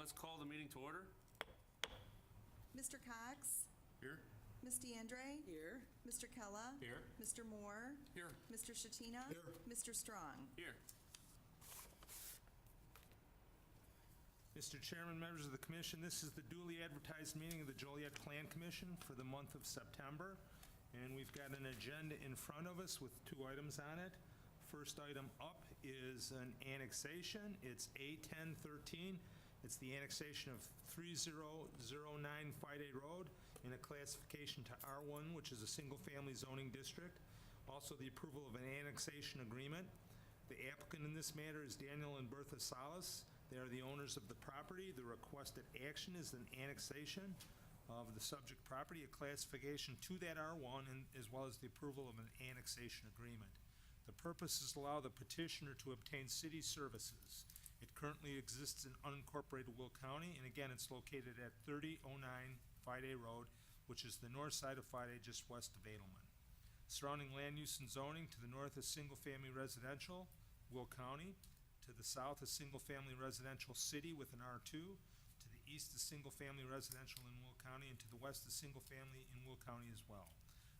let's call the meeting to order. Mr. Cox? Here. Ms. DeAndre? Here. Mr. Kella? Here. Mr. Moore? Here. Mr. Shatina? Here. Mr. Strong? Here. Mr. Chairman, members of the commission, this is the duly advertised meeting of the Joliet Plan Commission for the month of September. And we've got an agenda in front of us with 2 items on it. First item up is an annexation. It's A1013. It's the annexation of 3009 Friday Road in a classification to R1, which is a single-family zoning district. Also, the approval of an annexation agreement. The applicant in this matter is Daniel and Bertha Salas. They are the owners of the property. The requested action is an annexation of the subject property, a classification to that R1, and as well as the approval of an annexation agreement. The purpose is to allow the petitioner to obtain city services. It currently exists in unincorporated Will County, and again, it's located at 3009 Friday Road, which is the north side of Friday, just west of Edelman. Surrounding land use and zoning: to the north is single-family residential, Will County. To the south is single-family residential city with an R2. To the east is single-family residential in Will County, and to the west is single-family in Will County as well.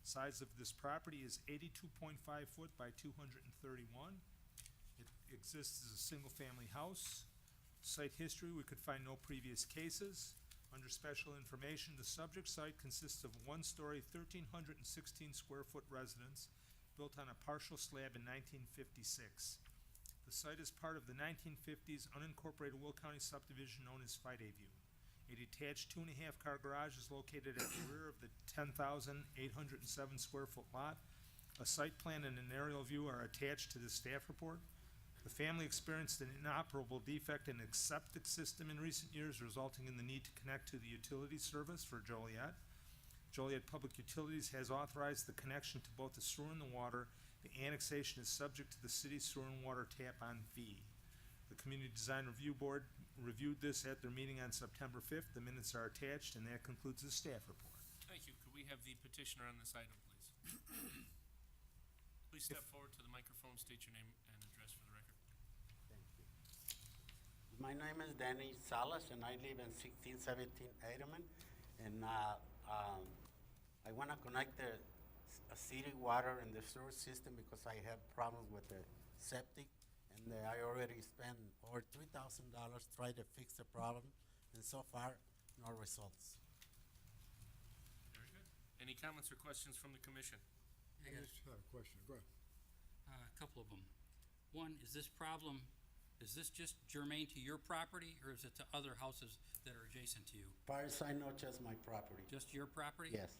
Size of this property is 82.5 foot by 231. It exists as a single-family house. Site history: we could find no previous cases. Under special information, the subject site consists of a 1-story, 1,316 square foot residence built on a partial slab in 1956. The site is part of the 1950s unincorporated Will County subdivision known as Friday View. A detached 2.5-car garage is located at the rear of the 10,807 square foot lot. A site plan and an aerial view are attached to the staff report. The family experienced an inoperable defect in its septic system in recent years, resulting in the need to connect to the utility service for Joliet. Joliet Public Utilities has authorized the connection to both the sewer and the water. The annexation is subject to the city's sewer and water tap-on fee. The Community Design Review Board reviewed this at their meeting on September 5th. The minutes are attached, and that concludes the staff report. Thank you. Could we have the petitioner on this item, please? Please step forward to the microphone, state your name and address for the record. Thank you. My name is Danny Salas, and I live in 1617 Edelman. And I want to connect the city water and the sewer system because I have problems with the septic. And I already spent over $3,000 trying to fix the problem, and so far, no results. Very good. Any comments or questions from the commission? I just have a question. Go ahead. A couple of them. One, is this problem, is this just germane to your property, or is it to other houses that are adjacent to you? As far as I know, just my property. Just your property? Yes.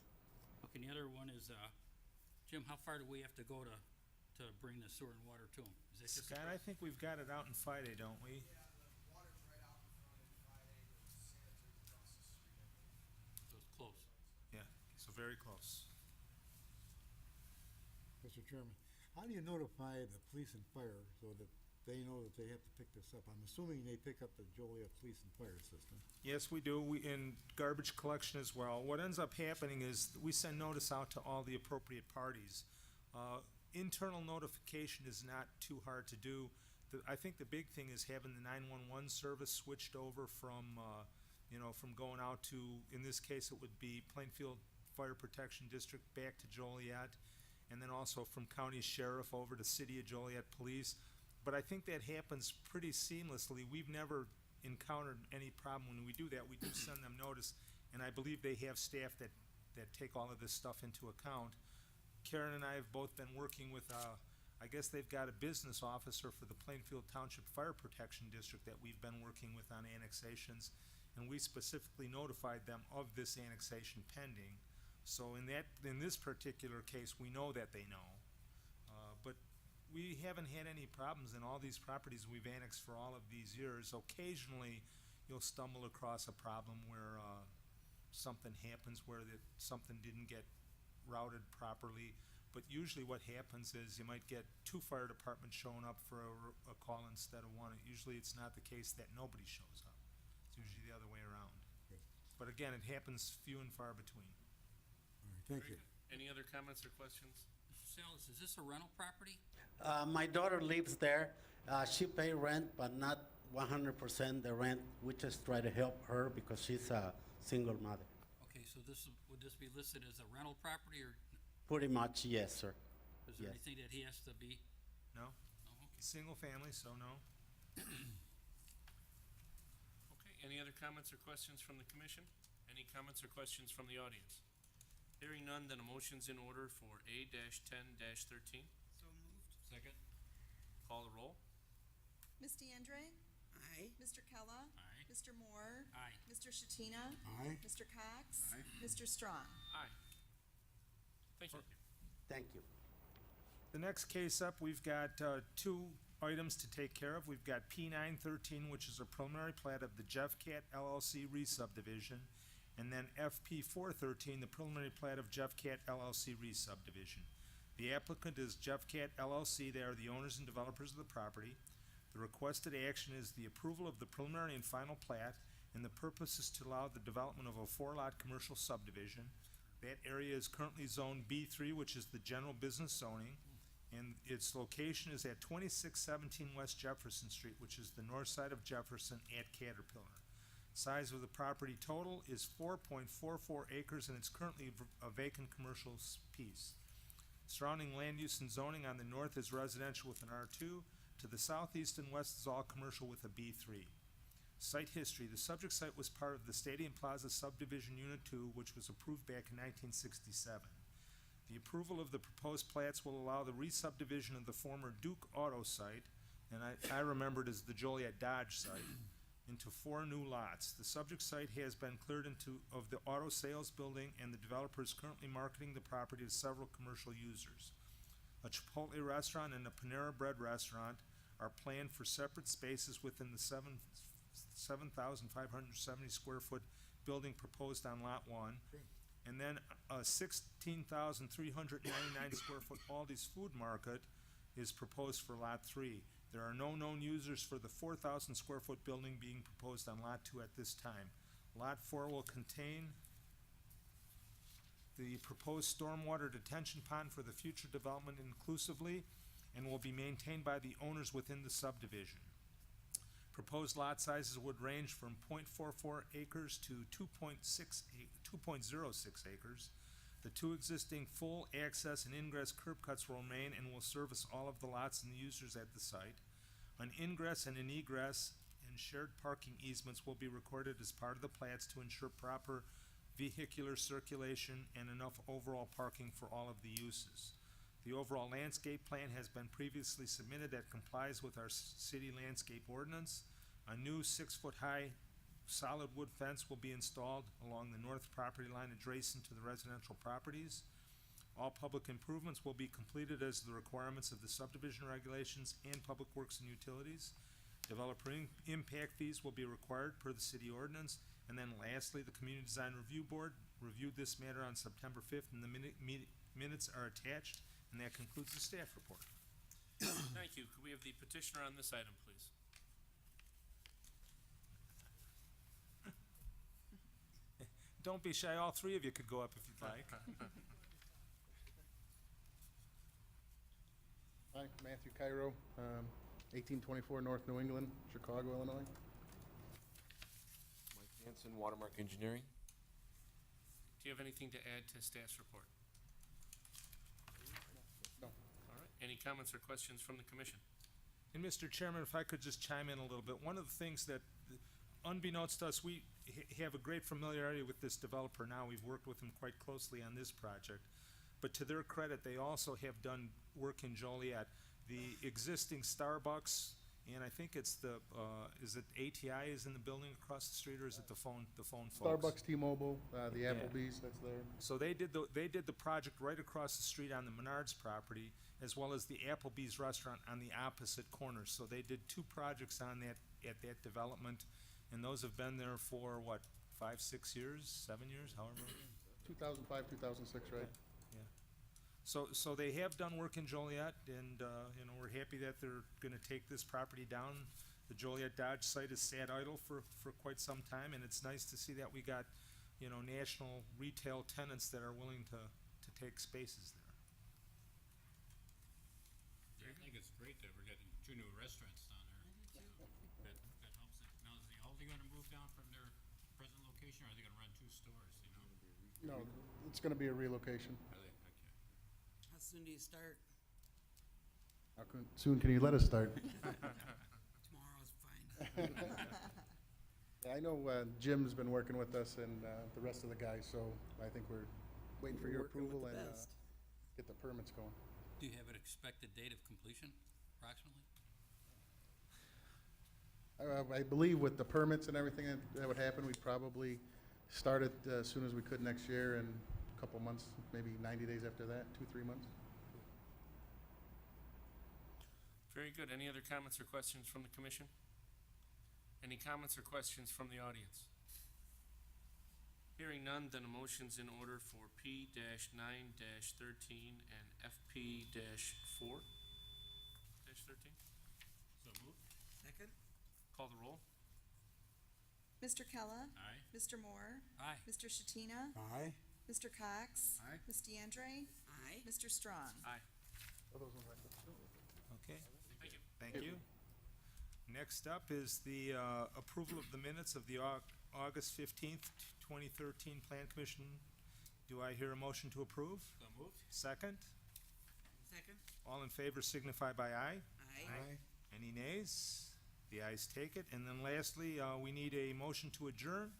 Okay, and the other one is, Jim, how far do we have to go to bring the sewer and water to them? Is that just? Scott, I think we've got it out in Friday, don't we? Yeah, the water's right out in front of Friday, the sanitary's across the street, I think. So it's close. Yeah, so very close. Mr. Chairman, how do you notify the police and fire so that they know that they have to pick this up? I'm assuming they pick up the Joliet Police and Fire System. Yes, we do. In garbage collection as well. What ends up happening is we send notice out to all the appropriate parties. Internal notification is not too hard to do. I think the big thing is having the 911 service switched over from, from going out to, in this case, it would be Plainfield Fire Protection District back to Joliet, and then also from County Sheriff over to City of Joliet Police. But I think that happens pretty seamlessly. We've never encountered any problem when we do that. We do send them notice, and I believe they have staff that take all of this stuff into account. Karen and I have both been working with, I guess they've got a business officer for the Plainfield Township Fire Protection District that we've been working with on annexations, and we specifically notified them of this annexation pending. So in this particular case, we know that they know. But we haven't had any problems in all these properties we've annexed for all of these years. Occasionally, you'll stumble across a problem where something happens where something didn't get routed properly, but usually what happens is you might get 2 fire departments showing up for a call instead of 1. Usually it's not the case that nobody shows up. It's usually the other way around. Good. But again, it happens few and far between. All right, thank Very you. good. Any other comments or questions? Mr. Salas, is this a rental property? My daughter lives there. She pay rent, but not 100% the rent. We just try to help her because she's a single mother. Okay, so would this be listed as a rental property, or Pretty much, yes, sir. is there Yes. anything that he has to be? No? Oh, okay. Single family, so no. Okay, any other comments or questions from the commission? Any comments or questions from the audience? Hearing none, then a motion's in order for A-10-13. So moved. Second? Call the roll. Ms. DeAndre? Aye. Mr. Kella? Aye. Mr. Moore? Aye. Mr. Shatina? Aye. Mr. Cox? Mr. Strong? Aye. Thank you. Thank you. The next case up, we've got two items to take care of. We've got P913, which is a preliminary plat of the Jeff Cat LLC re-subdivision, and then FP413, the preliminary plat of Jeff Cat LLC re-subdivision. The applicant is Jeff Cat LLC. They are the owners and developers of the property. The requested action is the approval of the preliminary and final plat, and the purpose is to allow the development of a 4-lot commercial subdivision. That area is currently zoned B3, which is the general business zoning, and its location is at 2617 West Jefferson Street, which is the north side of Jefferson at Caterpillar. Size of the property total is 4.44 acres, and it's currently a vacant commercial piece. Surrounding land use and zoning on the north is residential with an R2. To the southeast and west is all commercial with a B3. Site history. The subject site was part of the Stadium Plaza Subdivision Unit 2, which was approved back in 1967. The approval of the proposed plats will allow the re-subdivision of the former Duke Auto site, and I remember it as the Joliet Dodge site, into 4 new lots. The subject site has been cleared of the auto sales building, and the developer is currently marketing the property to several commercial users. A Chipotle restaurant and a Panera Bread restaurant are planned for separate spaces within the 7,570 square foot building proposed on Lot 1. And then a 16,399 square foot Aldi's Food Market is proposed for Lot 3. There are no known users for the 4,000 square foot building being proposed on Lot 2 at this time. Lot 4 will contain the proposed stormwater detention pond for the future development inclusively, and will be maintained by the owners within the subdivision. Proposed lot sizes would range from 0.44 acres to 2.06 acres. The 2 existing full access and ingress curb cuts will remain and will service all of the lots and the users at the site. An ingress and an egress and shared parking easements will be recorded as part of the plats to ensure proper vehicular circulation and enough overall parking for all of the uses. The overall landscape plan has been previously submitted that complies with our city landscape ordinance. A new 6-foot-high solid wood fence will be installed along the north property line adjacent to the residential properties. All public improvements will be completed as the requirements of the subdivision regulations and public works and utilities. Developer impact fees will be required per the city ordinance. And then lastly, the Community Design Review Board reviewed this matter on September 5th, and the minutes are attached. And that concludes the staff report. Thank you. Could we have the petitioner on this item, please? Don't be shy, all 3 of you could go up if you'd like. Hi, Matthew Cairo, 1824 North New England, Chicago, Illinois. Mike Hanson, Watermark Engineering. Do you have anything to add to staff's report? No. All right. Any comments or questions from the commission? And Mr. Chairman, if I could just chime in a little bit, one of the things that, unbeknownst to us, we have a great familiarity with this developer now. We've worked with them quite closely on this project. But to their credit, they also have done work in Joliet. The existing Starbucks, and I think it's the, is it ATI is in the building across the street, or is it the phone folks? Starbucks, T-Mobile, the Yeah. Applebee's, that's there. So they did the project right across the street on the Menards property, as well as the Applebee's restaurant on the opposite corner. So they did 2 projects on that, at that development, and those have been there for, what, 5, 6 years, 7 years, however? 2005, 2006, right? Yeah. So they have done work in Joliet, and, we're happy that they're gonna take this property down. The Joliet Dodge site has sat idle for quite some time, and it's nice to see that we got, national retail tenants that are willing to take spaces there. I think it's great that we're getting 2 new restaurants down there. That down from their present location, or are they gonna run two stores, you know? No, it's gonna be a relocation. Are they, okay. How soon do you start? Soon can you let us start? Tomorrow's fine. Yeah, I know Jim's been working with us and the rest of the guys, so I think we're waiting for your Working with approval the and best. get the permits going. Do you have an expected date of completion, approximately? I believe with the permits and everything that would happen, we'd probably start it as soon as we could next year and a couple months, maybe 90 days after that, 2-3 months. Very good. Any other comments or questions from the commission? Any comments or questions from the audience? Hearing none, then a motion's in order for P-9-13 and FP-4. -13? So moved. Second? Call the roll. Mr. Kella? Aye. Mr. Moore? Aye. Mr. Shatina? Aye. Mr. Cox? Aye. Ms. DeAndre? Aye. Mr. Strong? Aye. Okay, Thank you. thank you. Next up is the approval of the minutes of the August 15th, 2013 Plan Commission. Do I hear a motion to approve? So moved. Second? Second? All in favor signify by aye. Aye. Any nays? The ayes take it. And then lastly, we need a motion to adjourn.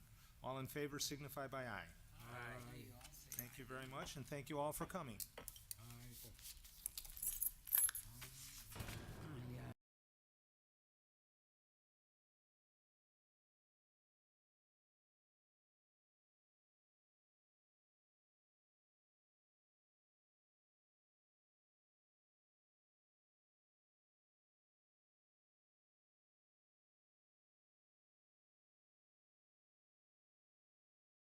All in favor signify by aye. Aye. You all say Thank you very much, and thank you all for coming.